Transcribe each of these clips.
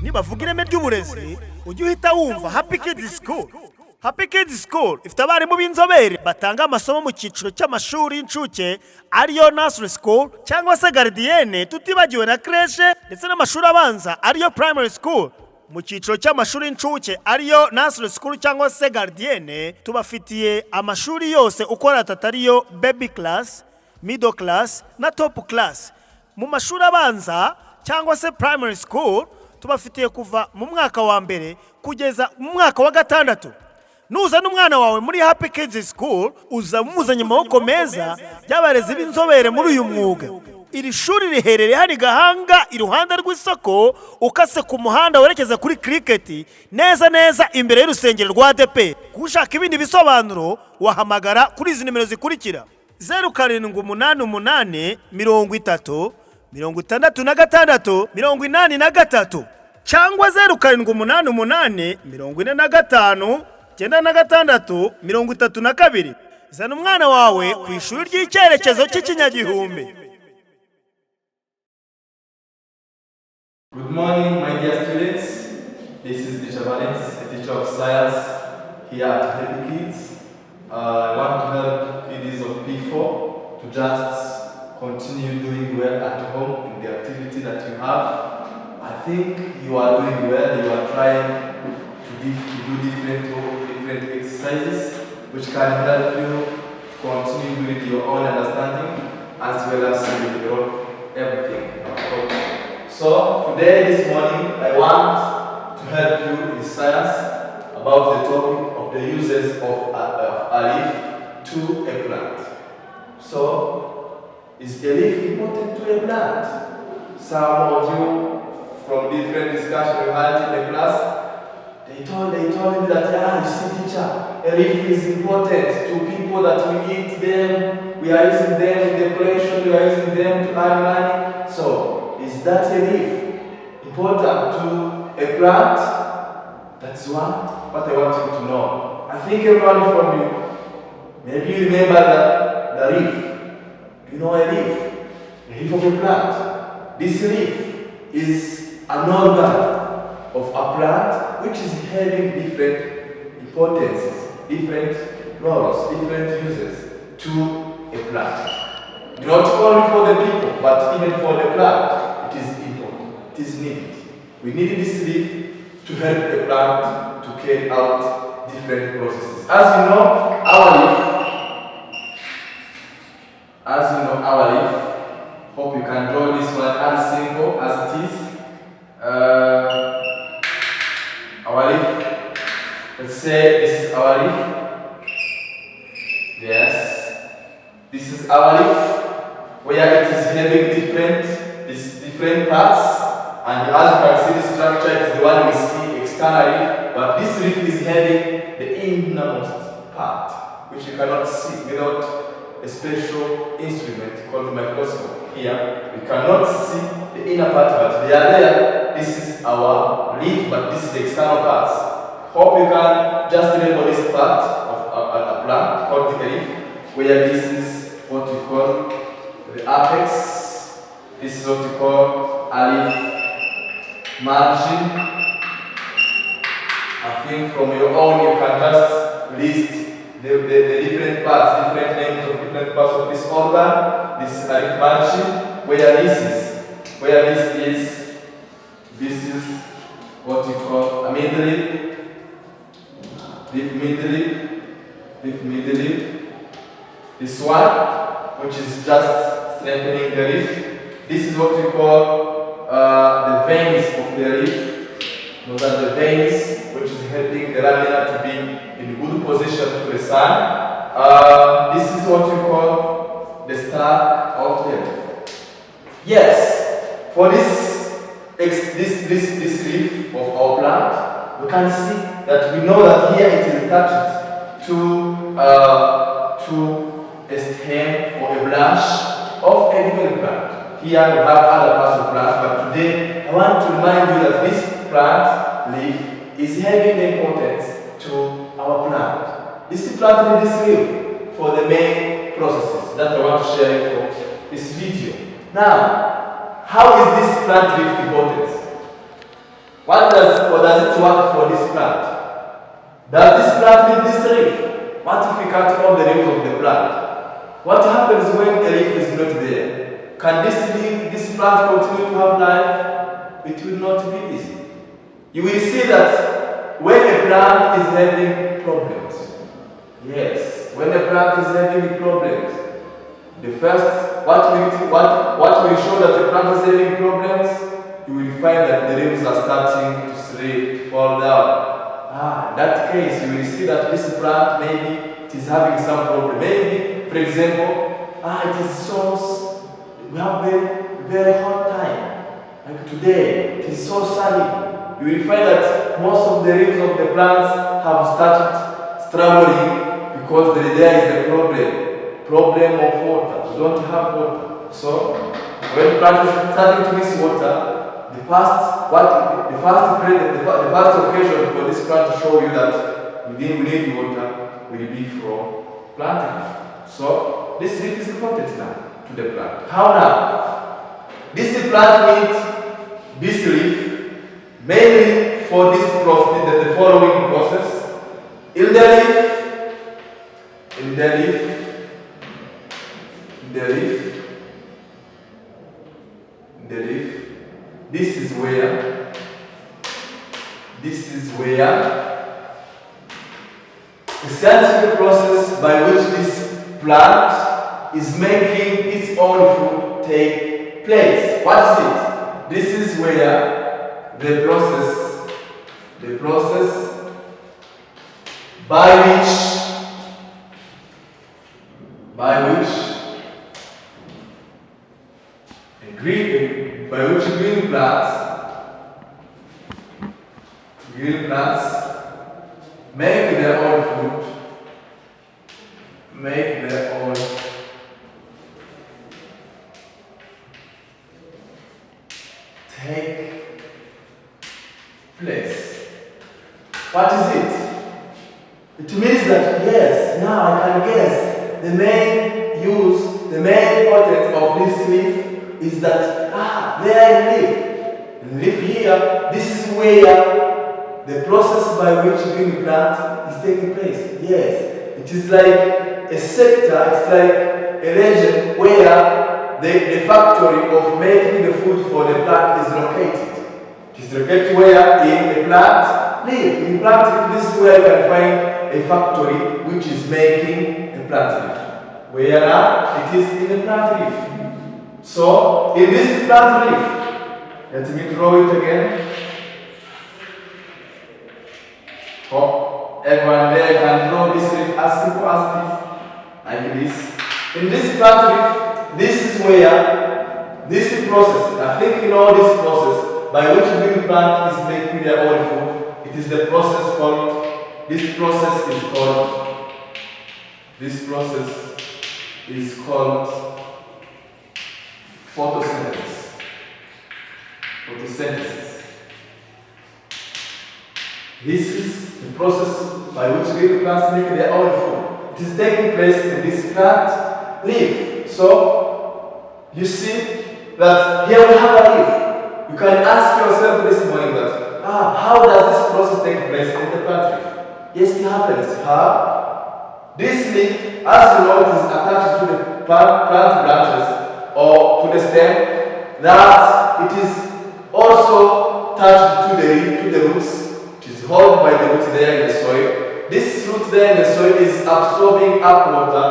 nibavuga ireme ry'uburezi ujye uhita wumva Happy Kids School. Happy Kids School ifite abarimu b'inzobere batanga amasomo mu cyiciro cy'amashuri y'incuke ariyo nursery school cyangwa se gardienne, tutibagiwe na creche ndetse n'amashuri abanza ariyo primary school. Mu cyiciro cy'amashuri y'incuke ariyo nursery school cyangwa se gardienne, tubafitiye amashuri yose uko ariyo baby class, middle class na top class. Mu mashuri abanza cyangwa se primary school tubafitiye kuva mu mwaka wa mbere kugeza mu mwaka wa gatandatu. Nuzana umwana wawe muri Happy Kids School uzamuzanye amaboko meza y'abarezi b'inzobere muri uyu mwuga. Iri shuri riherereye hari Gahanga iruhande rw'isoko ukase ku muhanda werekeza kuri cricket neza imbere y'urusengero rwa ADP. Kushaka ibindi bisobanuro wahamagara kuri izi nimero zikurikira: 0788 30 66 83 cyangwa 0788 45 96 32. Zana umwana wawe ku ishuri ry'icyerekezo cy'ikinyagihumbi. Good morning, my dear students. This is Teacher Valens, a teacher of science here at Happy Kids. I want to help kids of P4 to just continue doing well at home in the activity that you have. I think you are doing well. You are trying to do different exercises which can help you continue with your own understanding as well as with your everything. So today, this morning, I want to help you in science about the topic of the uses of a leaf to a plant. So, is a leaf important to a plant? Some of you from different discussions we had in the class, they told me that, you see, teacher, a leaf is important to people that we eat them, we are using them in decoration, we are using them to earn money. So, is that a leaf important to a plant? That's what I want you to know. I think everyone from you, maybe you remember the leaf. You know a leaf? A leaf of a plant. This leaf is an organ of a plant which is having different importances, different roles, different uses to a plant. Not only for the people, but even for the plant, it is important, it is needed. We need this leaf to help the plant to carry out different processes. As you know, our leaf, hope you can draw this one as simple as it is. Our leaf, let's say this is our leaf. Yes, this is our leaf, where it is having different parts, and as you can see, the structure is the one we see externally, but this leaf is having the innermost part, which you cannot see without a special instrument called microscope. Here, we cannot see the inner part, but they are there. This is our leaf, but this is the external parts. Hope you can just remember this part of a plant called the leaf, where this is what we call the apex. This is what we call a leaf margin. I think from your own you can just list the different parts, different names of different parts of this organ. This is a leaf margin, where this is what we call a middle leaf. Leaf middle leaf. This one, which is just strengthening the leaf. This is what we call the veins of the leaf. Those are the veins which is helping the lamina to be in good position to the sun. This is what we call the stalk of the leaf. Yes, for this leaf of our plant, we can see that we know that here it is attached to a stem or a branch of a given plant. Here we have other parts of plants, but today I want to remind you that this plant leaf is having importance to our plant. This plant needs this leaf for the main processes that I want to share for this video. Now, how is this plant leaf important? What does it work for this plant? Does this plant need this leaf? What if we cut all the leaves of the plant? What happens when a leaf is not there? Can this plant continue to have life? It will not be easy. You will see that when a plant is having problems, yes, when a plant is having problems, the first, what will show that the plant is having problems, you will find that the leaves are starting to slip, to fall down. In that case, you will see that this plant maybe it is having some problem. Maybe, for example, it is so, we have a very hot time. Like today, it is so sunny. You will find that most of the leaves of the plants have started struggling because there is the problem of water. We don't have water. So, when plant is starting to miss water, the first occasion for this plant to show you that we need water will be from planting. So this leaf is important now to the plant. How now? This plant needs this leaf mainly for this process, the following process. In the leaf, this is where the scientific process by which this plant is making its own food take place. What is it? This is where the process by which green plants make their own food, take place. What is it? It means that, yes, now I can guess the main importance of this leaf is that, there I live here, this is where the process by which green plant is taking place. Yes, it is like a sector, it's like a region where the factory of making the food for the plant is located. It is located where? In the plant leaf. In plant leaf, this is where you can find a factory which is making a plant leaf. Where now? It is in the plant leaf. So, in this plant leaf, let me draw it again. Everyone there can draw this leaf as simple as this, like this. In this plant leaf, this is where this process, I think you know this process, by which green plant is making their own food. It is the process called, this process is called photosynthesis. This is the process by which green plants make their own food. It is taking place in this plant leaf. So, you see that here we have a leaf. You can ask yourself this morning that, how does this process take place in the plant leaf? Yes, it happens. How? This leaf, as you know, it is attached to the plant branches or to the stem, that it is also attached to the roots. It is held by the roots there in the soil. This root there in the soil is absorbing up water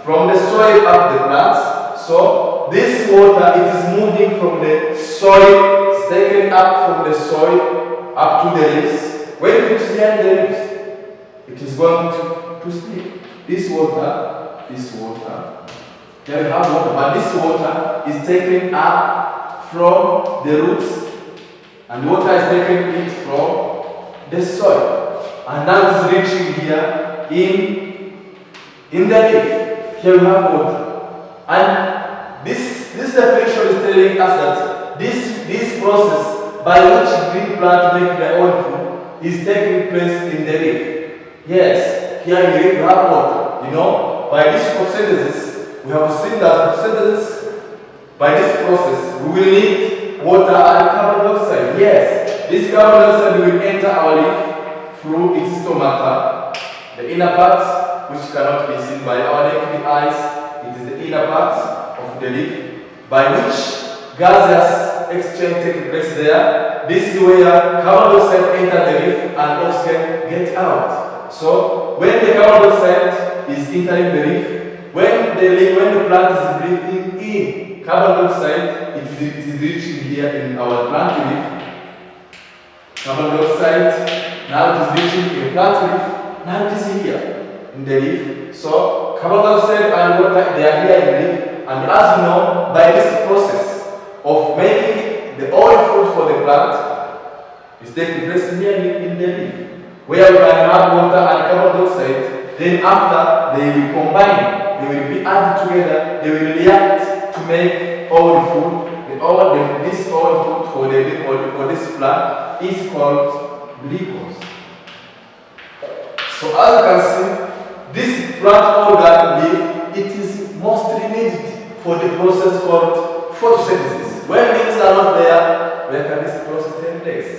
from the soil up the plants. So this water, it is moving from the soil, it's taken up from the soil up to the leaves. When it reaches the leaves, it is going to sleep. This water, here we have water, but this water is taken up from the roots, and water is taken in from the soil, and now it is reaching here in the leaf. Here we have water, and this definition is telling us that this process by which green plants make their own food is taking place in the leaf. Yes, here in the leaf we have water. You know, by this photosynthesis, we have seen that photosynthesis, by this process, we will need water and carbon dioxide. Yes. this carbon dioxide will enter our leaf through its stomata, the inner part, which cannot be seen by our naked eyes. It is the inner part of the leaf, by which gaseous exchange takes place there. This is where carbon dioxide enter the leaf and oxygen get out. So when the carbon dioxide is entering the leaf, when the plant is breathing in carbon dioxide, it is reaching here in our plant leaf. Carbon dioxide, now it is reaching in plant leaf, now it is here in the leaf. So carbon dioxide and water, they are here in the leaf. And as you know, by this process of making the oil food for the plant, is taking place here in the leaf, where we can have water and carbon dioxide. Then after, they will combine. They will be added together, they will react to make oil food. This oil food for this plant is called glucose. So as you can see, this plant organ leaf, it is mostly needed for the process called photosynthesis. When leaves are not there, where can this process take place?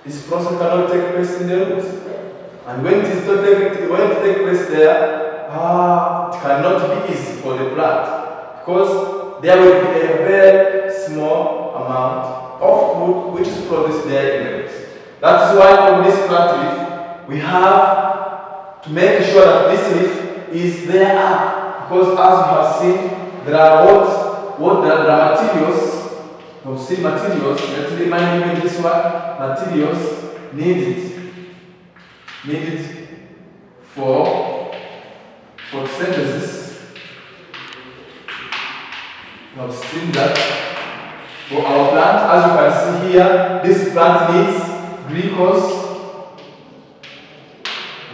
This process cannot take place in the roots. And when it takes place there, it cannot be easy for the plant, because there will be a very small amount of food which is produced there in the roots. That is why from this plant leaf, we have to make sure that this leaf is there up, because as you have seen, there are materials, let's remind you this one, materials needed for photosynthesis. We have seen that for our plant, as you can see here, this plant needs glucose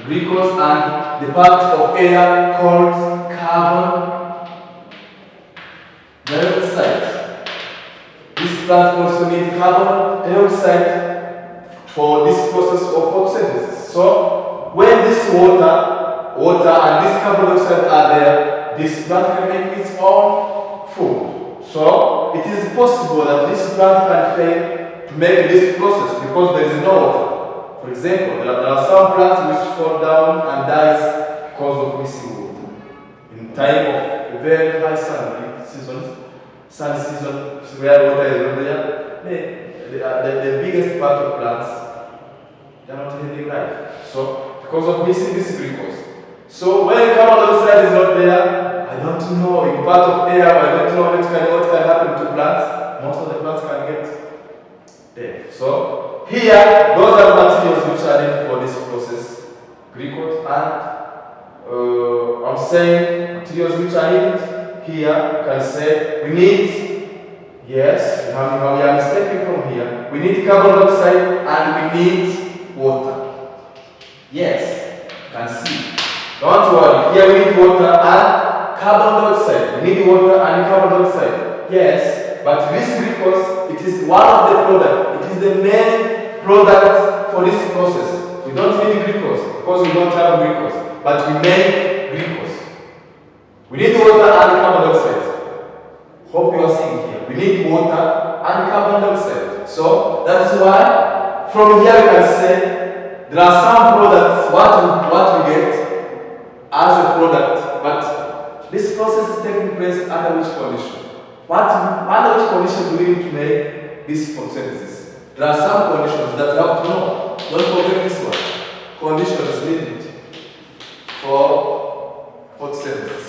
and the part of air called carbon dioxide. This plant also needs carbon dioxide for this process of photosynthesis. So when this water and this carbon dioxide are there, this plant can make its own food. So it is possible that this plant can fail to make this process because there is no water. For example, there are some plants which fall down and dies because of missing water. In time of very high sun season where water is not there, the biggest part of plants, they are not having life. So because of missing this glucose. So when carbon dioxide is not there, I don't know, in part of air, I don't know what can happen to plants. Most of the plants can get dead. So here, those are materials which are needed for this process. Glucose and I'm saying materials which are needed. Here, you can say we need, yes, we are mistaken from here. We need carbon dioxide and we need water. Yes, you can see. Don't worry, here we need water and carbon dioxide. We need water and carbon dioxide. Yes, but this glucose, it is one of the products. It is the main product for this process. We don't need glucose because we don't have glucose, but we make glucose. We need water and carbon dioxide. Hope you are seeing here. We need water and carbon dioxide. So that's why from here we can say there are some products what we get as a product, but this process is taking place under which condition? Under which condition do we need to make this photosynthesis? There are some conditions that you have to know. Don't forget this one. Conditions needed for photosynthesis.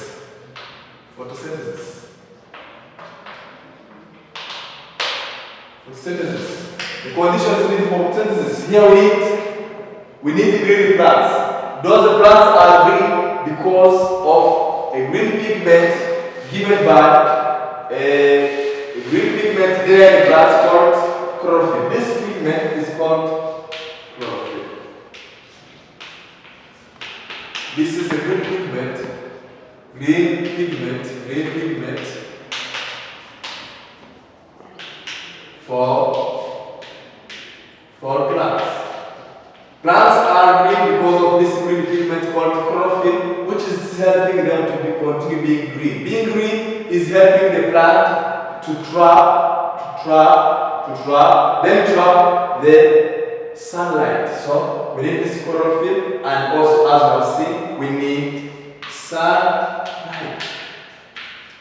Photosynthesis. The conditions needed for photosynthesis. Here we need green plants. Those plants are green because of a green pigment given by a green pigment there in plants called chlorophyll. This pigment is called chlorophyll. This is a green pigment for plants. Plants are green because of this green pigment called chlorophyll, which is helping them to continue being green. Being green is helping the plant to trap then trap the sunlight. So we need this chlorophyll, and also as we have seen, we need sunlight.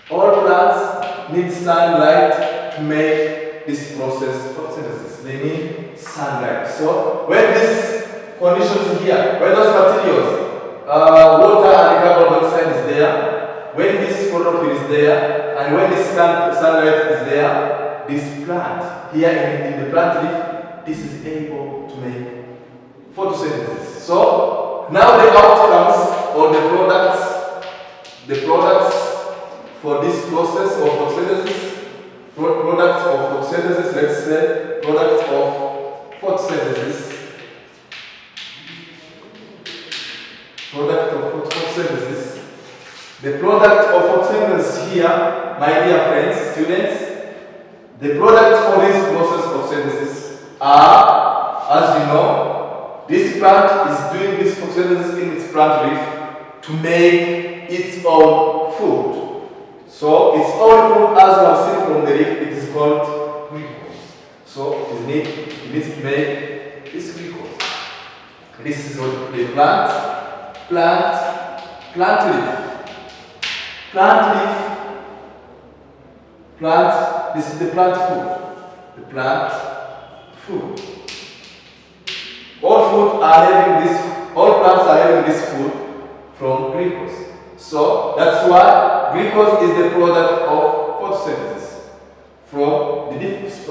All plants need sunlight to make this process photosynthesis. They need sunlight. So when these conditions here, when those materials, water and carbon dioxide is there, when this chlorophyll is there, and when this sunlight is there, this plant here in the plant leaf, this is able to make photosynthesis. So now the outcomes or the products for this process of photosynthesis, let's say products of photosynthesis. The product of photosynthesis here, my dear friends, students, the product for this process of photosynthesis are, as you know, this plant is doing this photosynthesis in its plant leaf to make its own food. So its own food, as you have seen from the leaf, it is called glucose. So it needs to make this glucose. This is what the plant leaf. This is the plant food. The plant food. All plants are having this food from glucose. So that's why glucose is the product of photosynthesis.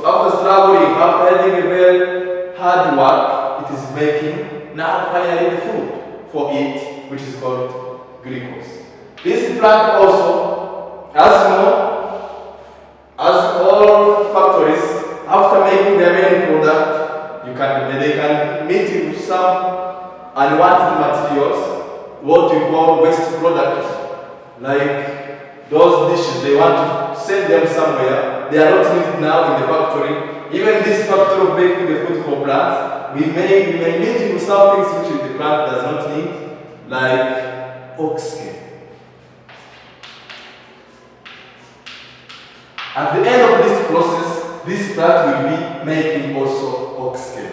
After struggling, after having a very hard work, it is making now finally the food for it, which is called glucose. This plant also, as you know, as all factories, after making their main product, they can meet with some unwanted materials, what we call waste products, like those dishes. They want to send them somewhere. They are not needed now in the factory. Even this factory of making the food for plants, we may meet with some things which the plant does not need, like oxygen. At the end of this process, this plant will be making also oxygen.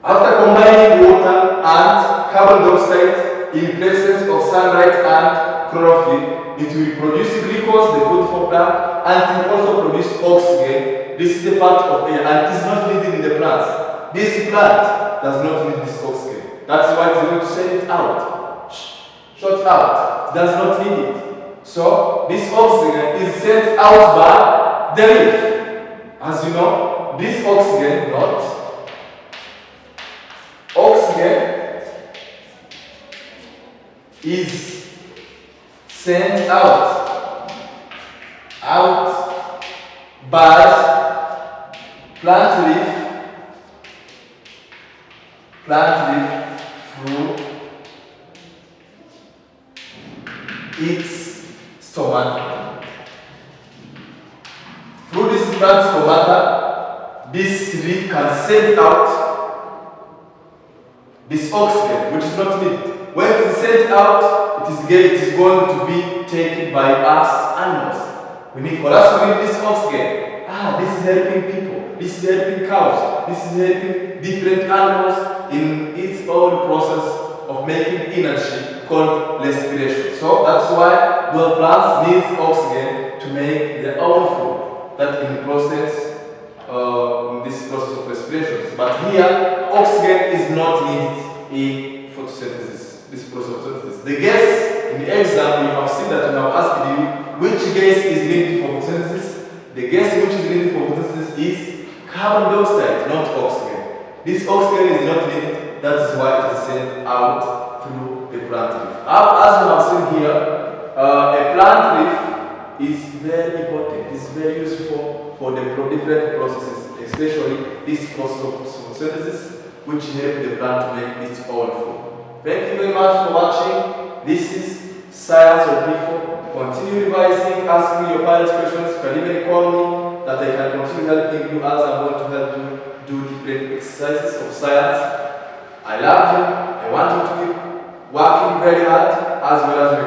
After combining water and carbon dioxide in presence of sunlight and chlorophyll, it will produce glucose, the food for plant, and it will also produce oxygen. This is the part of air, and it is not needed in the plants. This plant does not need this oxygen. That's why it's going to send it out. Shut out. It does not need it. So this oxygen is sent out by the leaf. As you know, this oxygen is sent out by plant leaf through its stomata. Through this plant stomata, this leaf can send out this oxygen, which is not needed. When it is sent out, it is going to be taken by us animals. For us to need this oxygen. This is helping people. This is helping cows. This is helping different animals in its own process of making energy called respiration. So that's why the plants need oxygen to make their own food. That in this process of respiration. But here, oxygen is not needed in photosynthesis. This process of photosynthesis. The gas in the exam, you have seen that we have asked you which gas is needed for photosynthesis. The gas which is needed for photosynthesis is carbon dioxide, not oxygen. This oxygen is not needed. That is why it is sent out through the plant leaf. As you have seen here, a plant leaf is very important. It's very useful for the different processes, especially this process of photosynthesis, which helps the plant to make its own food. Thank you very much for watching. This is Science of People. Continue revising, asking your parents questions. You can even call me that I can continue helping you as I'm going to help you do different exercises of science. I love you. I want you to keep working very hard as well as